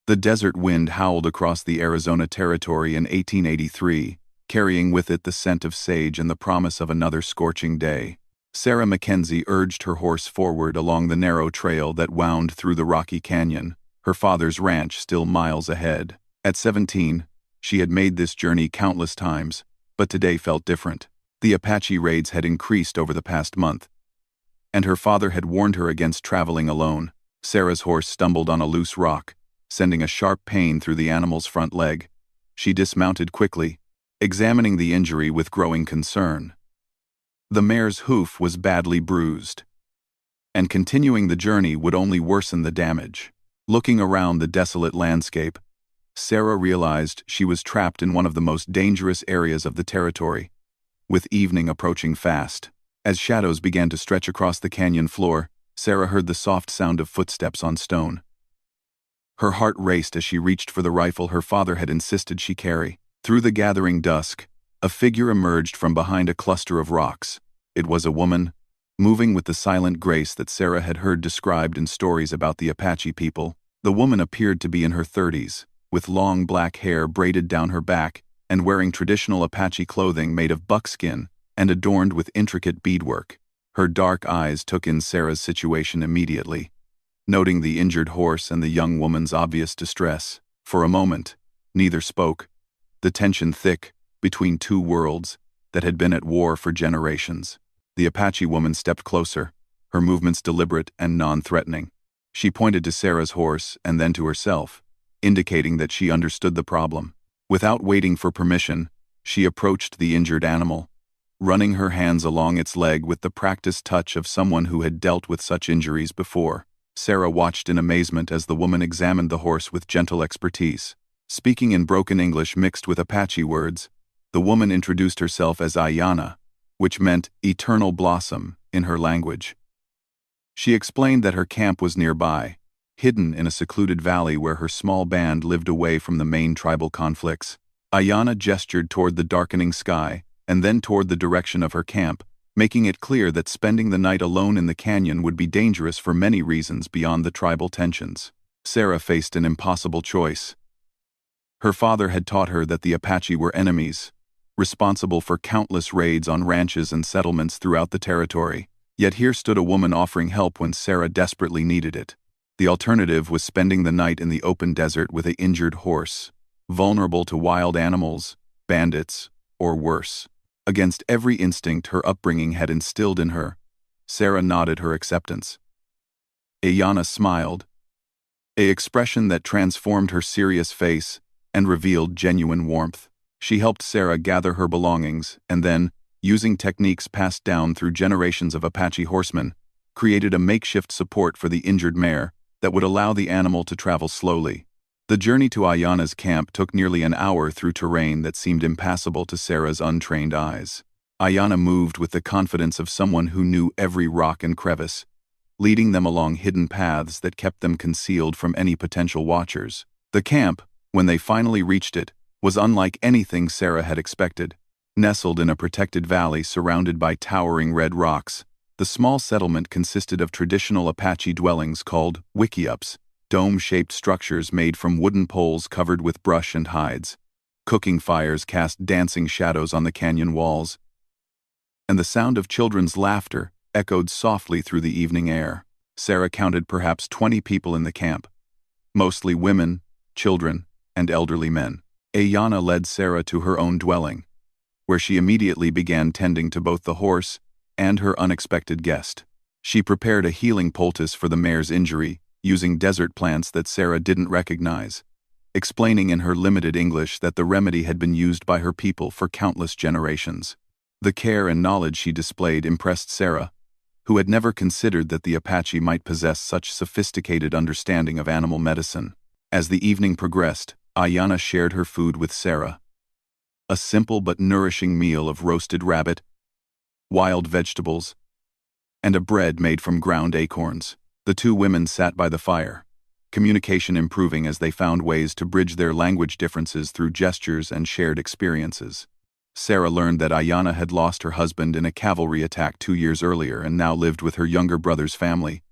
The desert wind howled across the Arizona Territory in 1883, carrying with it the scent of sage and the promise of another scorching day. Sarah Mackenzie urged her horse forward along the narrow trail that wound through the Rocky Canyon, her father's ranch still miles ahead. At 17, she had made this journey countless times, but today felt different. The Apache raids had increased over the past month, and her father had warned her against traveling alone. Sarah's horse stumbled on a loose rock, sending a sharp pain through the animal's front leg. She dismounted quickly, examining the injury with growing concern. The mare's hoof was badly bruised, and continuing the journey would only worsen the damage. Looking around the desolate landscape, Sarah realized she was trapped in one of the most dangerous areas of the territory. With evening approaching fast, as shadows began to stretch across the canyon floor, Sarah heard the soft sound of footsteps on stone. Her heart raced as she reached for the rifle her father had insisted she carry. Through the gathering dusk, a figure emerged from behind a cluster of rocks. It was a woman, moving with the silent grace that Sarah had heard described in stories about the Apache people. The woman appeared to be in her 30s, with long black hair braided down her back and wearing traditional Apache clothing made of buckskin and adorned with intricate beadwork. Her dark eyes took in Sarah's situation immediately, noting the injured horse and the young woman's obvious distress. For a moment, neither spoke, the tension thick between two worlds that had been at war for generations. The Apache woman stepped closer, her movements deliberate and non-threatening. She pointed to Sarah's horse and then to herself, indicating that she understood the problem. Without waiting for permission, she approached the injured animal, running her hands along its leg with the practiced touch of someone who had dealt with such injuries before. Sarah watched in amazement as the woman examined the horse with gentle expertise. Speaking in broken English mixed with Apache words, the woman introduced herself as Ayana, which meant eternal blossom in her language. She explained that her camp was nearby, hidden in a secluded valley where her small band lived away from the main tribal conflicts. Ayana gestured toward the darkening sky and then toward the direction of her camp, making it clear that spending the night alone in the canyon would be dangerous for many reasons beyond the tribal tensions. Sarah faced an impossible choice. Her father had taught her that the Apache were enemies, responsible for countless raids on ranches and settlements throughout the territory. Yet here stood a woman offering help when Sarah desperately needed it. The alternative was spending the night in the open desert with an injured horse, vulnerable to wild animals, bandits, or worse. Against every instinct her upbringing had instilled in her, Sarah nodded her acceptance. Ayana smiled, an expression that transformed her serious face and revealed genuine warmth. She helped Sarah gather her belongings and then, using techniques passed down through generations of Apache horsemen, created a makeshift support for the injured mare that would allow the animal to travel slowly. The journey to Ayana's camp took nearly an hour through terrain that seemed impassable to Sarah's untrained eyes. Ayana moved with the confidence of someone who knew every rock and crevice, leading them along hidden paths that kept them concealed from any potential watchers. The camp, when they finally reached it, was unlike anything Sarah had expected. Nestled in a protected valley surrounded by towering red rocks, the small settlement consisted of traditional Apache dwellings called wickiups, dome-shaped structures made from wooden poles covered with brush and hides. Cooking fires cast dancing shadows on the canyon walls, and the sound of children's laughter echoed softly through the evening air. Sarah counted perhaps 20 people in the camp, mostly women, children, and elderly men. Ayana led Sarah to her own dwelling, where she immediately began tending to both the horse and her unexpected guest. She prepared a healing poultice for the mare's injury, using desert plants that Sarah didn't recognize, explaining in her limited English that the remedy had been used by her people for countless generations. The care and knowledge she displayed impressed Sarah, who had never considered that the Apache might possess such sophisticated understanding of animal medicine. As the evening progressed, Ayana shared her food with Sarah. A simple but nourishing meal of roasted rabbit, wild vegetables, and a bread made from ground acorns. The two women sat by the fire, communication improving as they found ways to bridge their language differences through gestures and shared experiences. Sarah learned that Ayana had lost her husband in a cavalry attack 2 years earlier and now lived with her younger brother's family,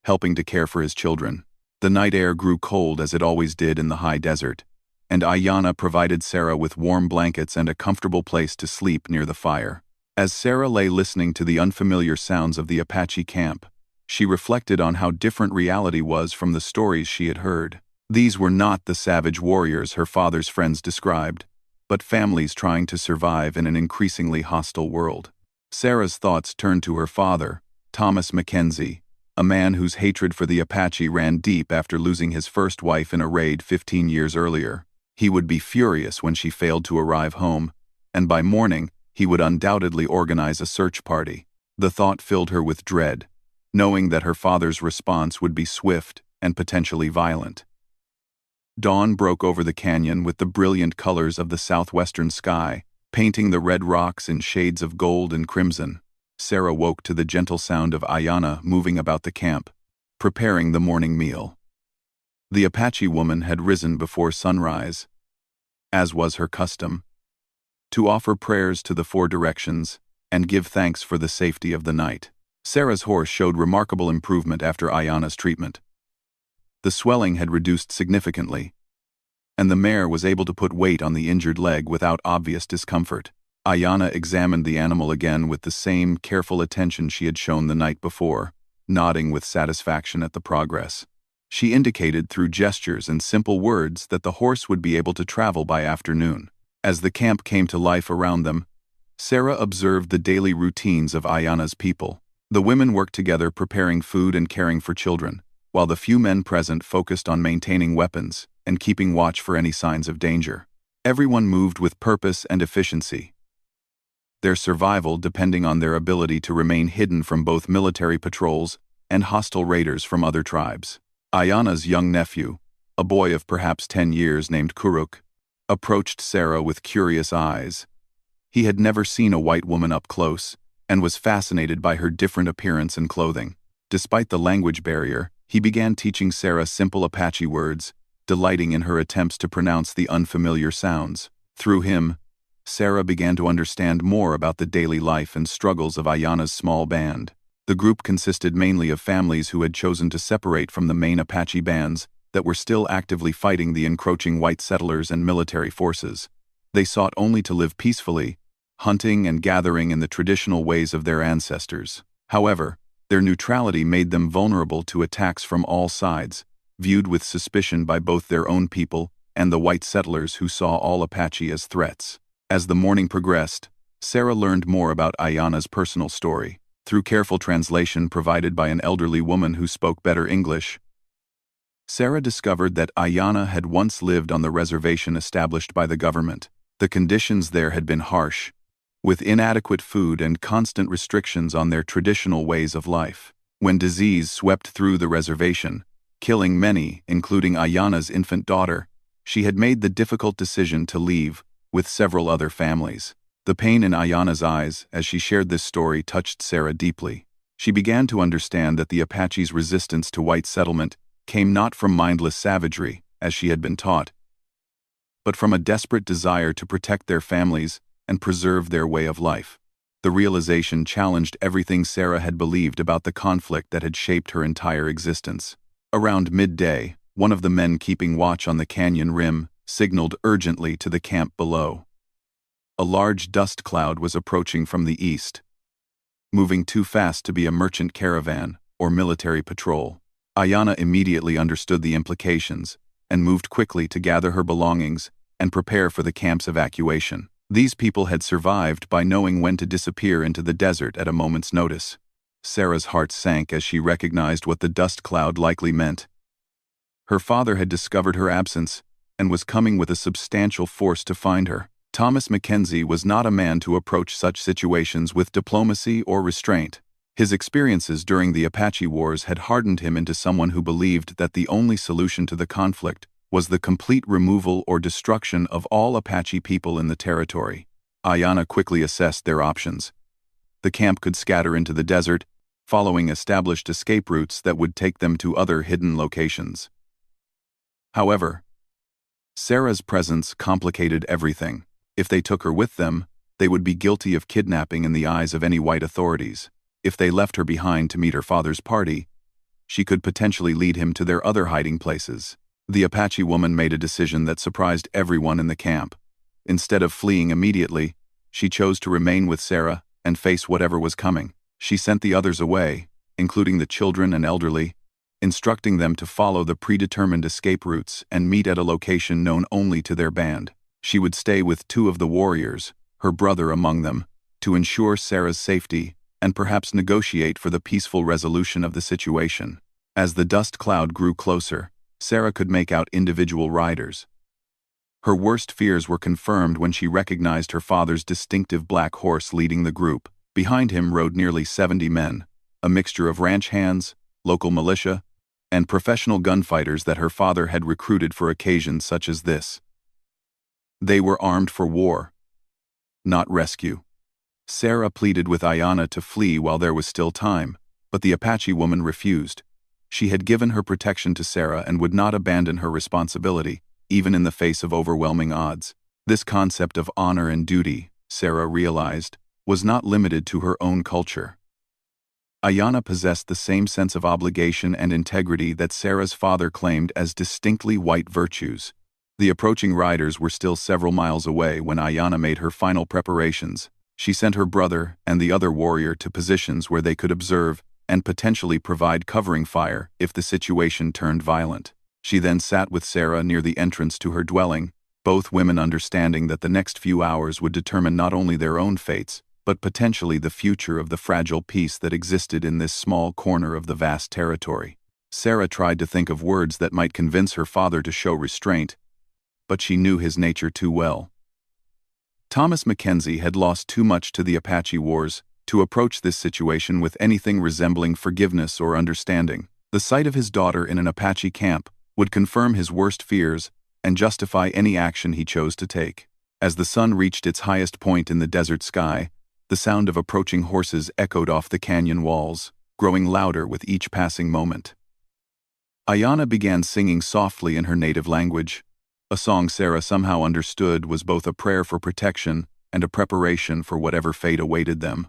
helping to care for his children. The night air grew cold as it always did in the high desert, and Ayanna provided Sarah with warm blankets and a comfortable place to sleep near the fire. As Sarah lay listening to the unfamiliar sounds of the Apache camp, she reflected on how different reality was from the stories she had heard. These were not the savage warriors her father's friends described, but families trying to survive in an increasingly hostile world. Sarah's thoughts turned to her father, Thomas Mackenzie, a man whose hatred for the Apache ran deep after losing his first wife in a raid 15 years earlier. He would be furious when she failed to arrive home, and by morning, he would undoubtedly organize a search party. The thought filled her with dread, knowing that her father's response would be swift and potentially violent. Dawn broke over the canyon with the brilliant colors of the southwestern sky, painting the red rocks in shades of gold and crimson. Sarah woke to the gentle sound of Ayanna moving about the camp, preparing the morning meal. The Apache woman had risen before sunrise, as was her custom, to offer prayers to the four directions and give thanks for the safety of the night. Sarah's horse showed remarkable improvement after Ayanna's treatment. The swelling had reduced significantly, and the mare was able to put weight on the injured leg without obvious discomfort. Ayanna examined the animal again with the same careful attention she had shown the night before, nodding with satisfaction at the progress. She indicated through gestures and simple words that the horse would be able to travel by afternoon. As the camp came to life around them, Sarah observed the daily routines of Ayanna's people. The women worked together preparing food and caring for children, while the few men present focused on maintaining weapons and keeping watch for any signs of danger. Everyone moved with purpose and efficiency, their survival depending on their ability to remain hidden from both military patrols and hostile raiders from other tribes. Ayanna's young nephew, a boy of perhaps 10 years named Kuruk, approached Sarah with curious eyes. He had never seen a white woman up close and was fascinated by her different appearance and clothing. Despite the language barrier, he began teaching Sarah simple Apache words, delighting in her attempts to pronounce the unfamiliar sounds. Through him, Sarah began to understand more about the daily life and struggles of Ayanna's small band. The group consisted mainly of families who had chosen to separate from the main Apache bands that were still actively fighting the encroaching white settlers and military forces. They sought only to live peacefully, hunting and gathering in the traditional ways of their ancestors. However, their neutrality made them vulnerable to attacks from all sides, viewed with suspicion by both their own people and the white settlers who saw all Apache as threats. As the morning progressed, Sarah learned more about Ayanna's personal story. Through careful translation provided by an elderly woman who spoke better English, Sarah discovered that Ayanna had once lived on the reservation established by the government. The conditions there had been harsh, with inadequate food and constant restrictions on their traditional ways of life. When disease swept through the reservation, killing many, including Ayanna's infant daughter, she had made the difficult decision to leave with several other families. The pain in Ayanna's eyes as she shared this story touched Sarah deeply. She began to understand that the Apache's resistance to white settlement came not from mindless savagery, as she had been taught, but from a desperate desire to protect their families and preserve their way of life. The realization challenged everything Sarah had believed about the conflict that had shaped her entire existence. Around midday, one of the men keeping watch on the canyon rim signaled urgently to the camp below. A large dust cloud was approaching from the east, moving too fast to be a merchant caravan or military patrol. Ayanna immediately understood the implications and moved quickly to gather her belongings and prepare for the camp's evacuation. These people had survived by knowing when to disappear into the desert at a moment's notice. Sarah's heart sank as she recognized what the dust cloud likely meant. Her father had discovered her absence and was coming with a substantial force to find her. Thomas Mackenzie was not a man to approach such situations with diplomacy or restraint. His experiences during the Apache Wars had hardened him into someone who believed that the only solution to the conflict was the complete removal or destruction of all Apache people in the territory. Ayanna quickly assessed their options. The camp could scatter into the desert, following established escape routes that would take them to other hidden locations. However, Sarah's presence complicated everything. If they took her with them, they would be guilty of kidnapping in the eyes of any white authorities. If they left her behind to meet her father's party, she could potentially lead him to their other hiding places. The Apache woman made a decision that surprised everyone in the camp. Instead of fleeing immediately, she chose to remain with Sarah and face whatever was coming. She sent the others away, including the children and elderly, instructing them to follow the predetermined escape routes and meet at a location known only to their band. She would stay with 2 of the warriors, her brother among them, to ensure Sarah's safety and perhaps negotiate for the peaceful resolution of the situation. As the dust cloud grew closer, Sarah could make out individual riders. Her worst fears were confirmed when she recognized her father's distinctive black horse leading the group. Behind him rode nearly 70 men, a mixture of ranch hands, local militia, and professional gunfighters that her father had recruited for occasions such as this. They were armed for war, not rescue. Sarah pleaded with Ayanna to flee while there was still time, but the Apache woman refused. She had given her protection to Sarah and would not abandon her responsibility, even in the face of overwhelming odds. This concept of honor and duty, Sarah realized, was not limited to her own culture. Ayanna possessed the same sense of obligation and integrity that Sarah's father claimed as distinctly white virtues. The approaching riders were still several miles away when Ayanna made her final preparations. She sent her brother and the other warrior to positions where they could observe and potentially provide covering fire if the situation turned violent. She then sat with Sarah near the entrance to her dwelling, both women understanding that the next few hours would determine not only their own fates, but potentially the future of the fragile peace that existed in this small corner of the vast territory. Sarah tried to think of words that might convince her father to show restraint, but she knew his nature too well. Thomas Mackenzie had lost too much to the Apache Wars to approach this situation with anything resembling forgiveness or understanding. The sight of his daughter in an Apache camp would confirm his worst fears and justify any action he chose to take. As the sun reached its highest point in the desert sky, the sound of approaching horses echoed off the canyon walls, growing louder with each passing moment. Ayanna began singing softly in her native language. A song Sarah somehow understood was both a prayer for protection and a preparation for whatever fate awaited them.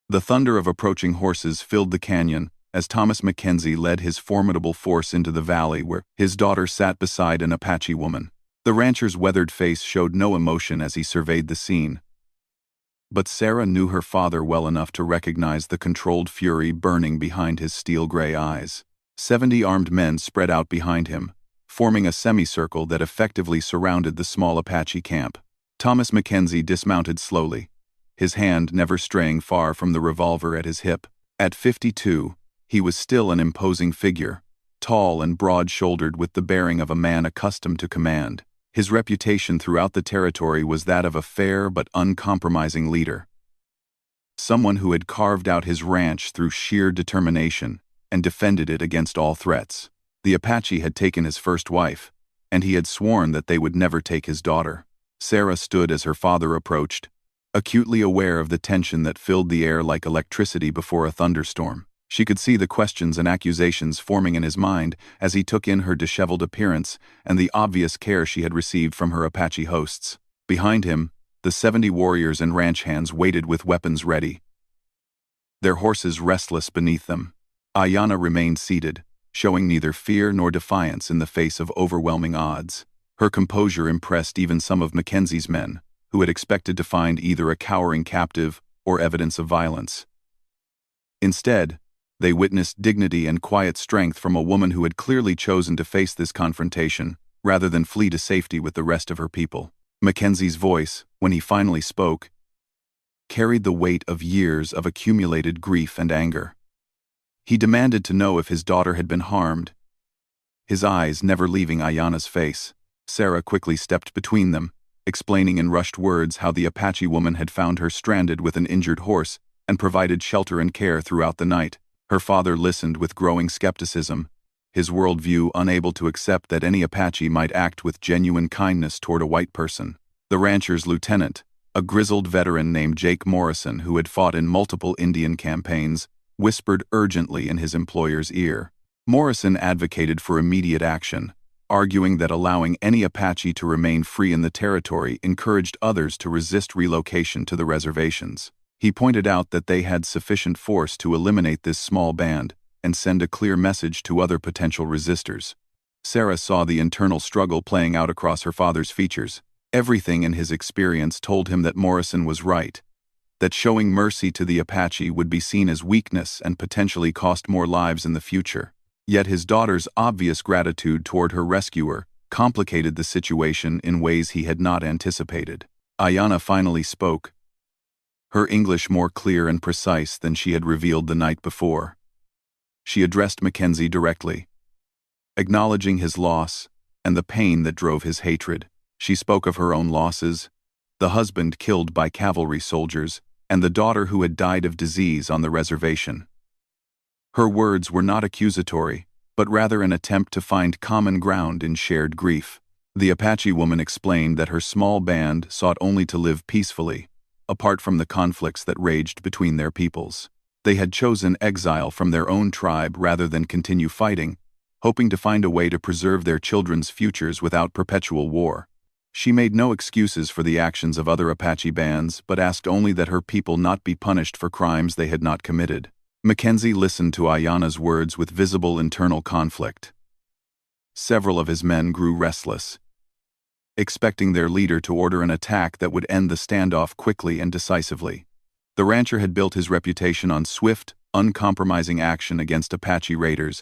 The thunder of approaching horses filled the canyon as Thomas Mackenzie led his formidable force into the valley where his daughter sat beside an Apache woman. The rancher's weathered face showed no emotion as he surveyed the scene. But Sarah knew her father well enough to recognize the controlled fury burning behind his steel-gray eyes. 70 armed men spread out behind him, forming a semicircle that effectively surrounded the small Apache camp. Thomas Mackenzie dismounted slowly, his hand never straying far from the revolver at his hip. At 52, he was still an imposing figure, tall and broad-shouldered with the bearing of a man accustomed to command. His reputation throughout the territory was that of a fair but uncompromising leader. Someone who had carved out his ranch through sheer determination and defended it against all threats. The Apache had taken his first wife, and he had sworn that they would never take his daughter. Sarah stood as her father approached, acutely aware of the tension that filled the air like electricity before a thunderstorm. She could see the questions and accusations forming in his mind as he took in her disheveled appearance and the obvious care she had received from her Apache hosts. Behind him, the 70 warriors and ranch hands waited with weapons ready, their horses restless beneath them. Ayanna remained seated, showing neither fear nor defiance in the face of overwhelming odds. Her composure impressed even some of Mackenzie's men, who had expected to find either a cowering captive or evidence of violence. Instead, they witnessed dignity and quiet strength from a woman who had clearly chosen to face this confrontation, rather than flee to safety with the rest of her people. Mackenzie's voice, when he finally spoke, carried the weight of years of accumulated grief and anger. He demanded to know if his daughter had been harmed, his eyes never leaving Ayanna's face. Sarah quickly stepped between them, explaining in rushed words how the Apache woman had found her stranded with an injured horse and provided shelter and care throughout the night. Her father listened with growing skepticism, his worldview unable to accept that any Apache might act with genuine kindness toward a white person. The rancher's lieutenant, a grizzled veteran named Jake Morrison who had fought in multiple Indian campaigns, whispered urgently in his employer's ear. Morrison advocated for immediate action, arguing that allowing any Apache to remain free in the territory encouraged others to resist relocation to the reservations. He pointed out that they had sufficient force to eliminate this small band, and send a clear message to other potential resistors. Sarah saw the internal struggle playing out across her father's features. Everything in his experience told him that Morrison was right, that showing mercy to the Apache would be seen as weakness and potentially cost more lives in the future. Yet his daughter's obvious gratitude toward her rescuer complicated the situation in ways he had not anticipated. Ayanna finally spoke, her English more clear and precise than she had revealed the night before. She addressed Mackenzie directly, acknowledging his loss and the pain that drove his hatred. She spoke of her own losses, the husband killed by cavalry soldiers, and the daughter who had died of disease on the reservation. Her words were not accusatory, but rather an attempt to find common ground in shared grief. The Apache woman explained that her small band sought only to live peacefully, apart from the conflicts that raged between their peoples. They had chosen exile from their own tribe rather than continue fighting, hoping to find a way to preserve their children's futures without perpetual war. She made no excuses for the actions of other Apache bands, but asked only that her people not be punished for crimes they had not committed. Mackenzie listened to Ayanna's words with visible internal conflict. Several of his men grew restless, expecting their leader to order an attack that would end the standoff quickly and decisively. The rancher had built his reputation on swift, uncompromising action against Apache raiders,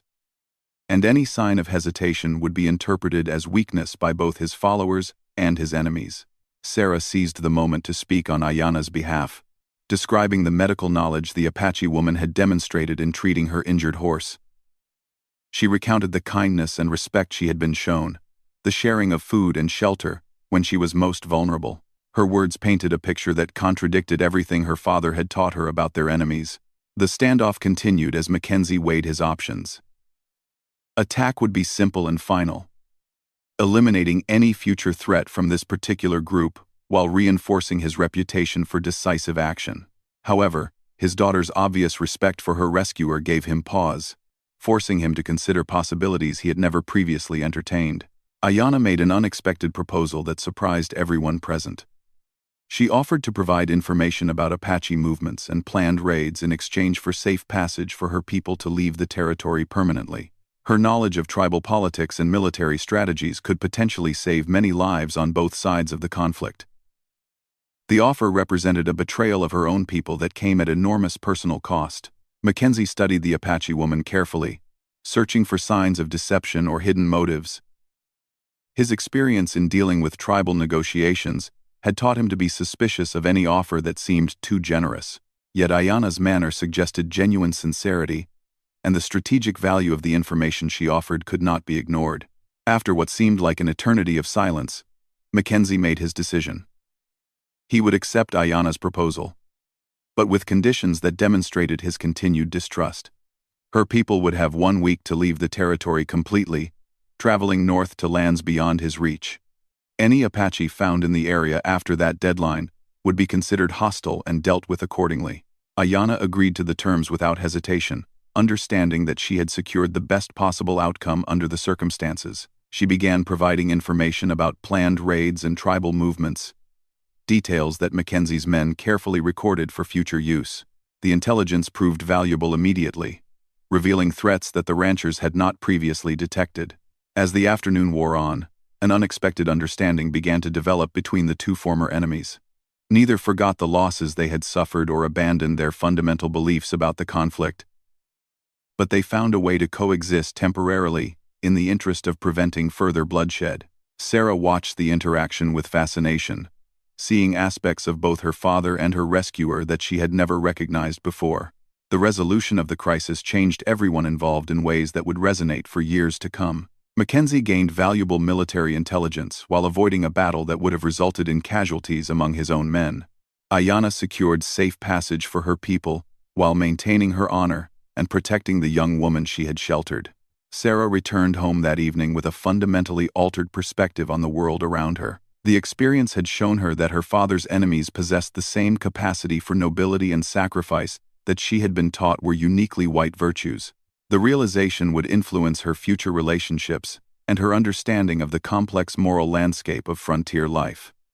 and any sign of hesitation would be interpreted as weakness by both his followers and his enemies. Sarah seized the moment to speak on Ayanna's behalf, describing the medical knowledge the Apache woman had demonstrated in treating her injured horse. She recounted the kindness and respect she had been shown, the sharing of food and shelter when she was most vulnerable. Her words painted a picture that contradicted everything her father had taught her about their enemies. The standoff continued as Mackenzie weighed his options. Attack would be simple and final, eliminating any future threat from this particular group while reinforcing his reputation for decisive action. However, his daughter's obvious respect for her rescuer gave him pause, forcing him to consider possibilities he had never previously entertained. Ayanna made an unexpected proposal that surprised everyone present. She offered to provide information about Apache movements and planned raids in exchange for safe passage for her people to leave the territory permanently. Her knowledge of tribal politics and military strategies could potentially save many lives on both sides of the conflict. The offer represented a betrayal of her own people that came at enormous personal cost. Mackenzie studied the Apache woman carefully, searching for signs of deception or hidden motives. His experience in dealing with tribal negotiations had taught him to be suspicious of any offer that seemed too generous. Yet Ayanna's manner suggested genuine sincerity, and the strategic value of the information she offered could not be ignored. After what seemed like an eternity of silence, Mackenzie made his decision. He would accept Ayanna's proposal, but with conditions that demonstrated his continued distrust. Her people would have 1 week to leave the territory completely, traveling north to lands beyond his reach. Any Apache found in the area after that deadline would be considered hostile and dealt with accordingly. Ayanna agreed to the terms without hesitation, understanding that she had secured the best possible outcome under the circumstances. She began providing information about planned raids and tribal movements, details that Mackenzie's men carefully recorded for future use. The intelligence proved valuable immediately, revealing threats that the ranchers had not previously detected. As the afternoon wore on, an unexpected understanding began to develop between the two former enemies. Neither forgot the losses they had suffered or abandoned their fundamental beliefs about the conflict, but they found a way to coexist temporarily in the interest of preventing further bloodshed. Sarah watched the interaction with fascination, seeing aspects of both her father and her rescuer that she had never recognized before. The resolution of the crisis changed everyone involved in ways that would resonate for years to come. Mackenzie gained valuable military intelligence while avoiding a battle that would have resulted in casualties among his own men. Ayanna secured safe passage for her people while maintaining her honor and protecting the young woman she had sheltered. Sarah returned home that evening with a fundamentally altered perspective on the world around her. The experience had shown her that her father's enemies possessed the same capacity for nobility and sacrifice that she had been taught were uniquely white virtues. The realization would influence her future relationships and her understanding of the complex moral landscape of frontier life.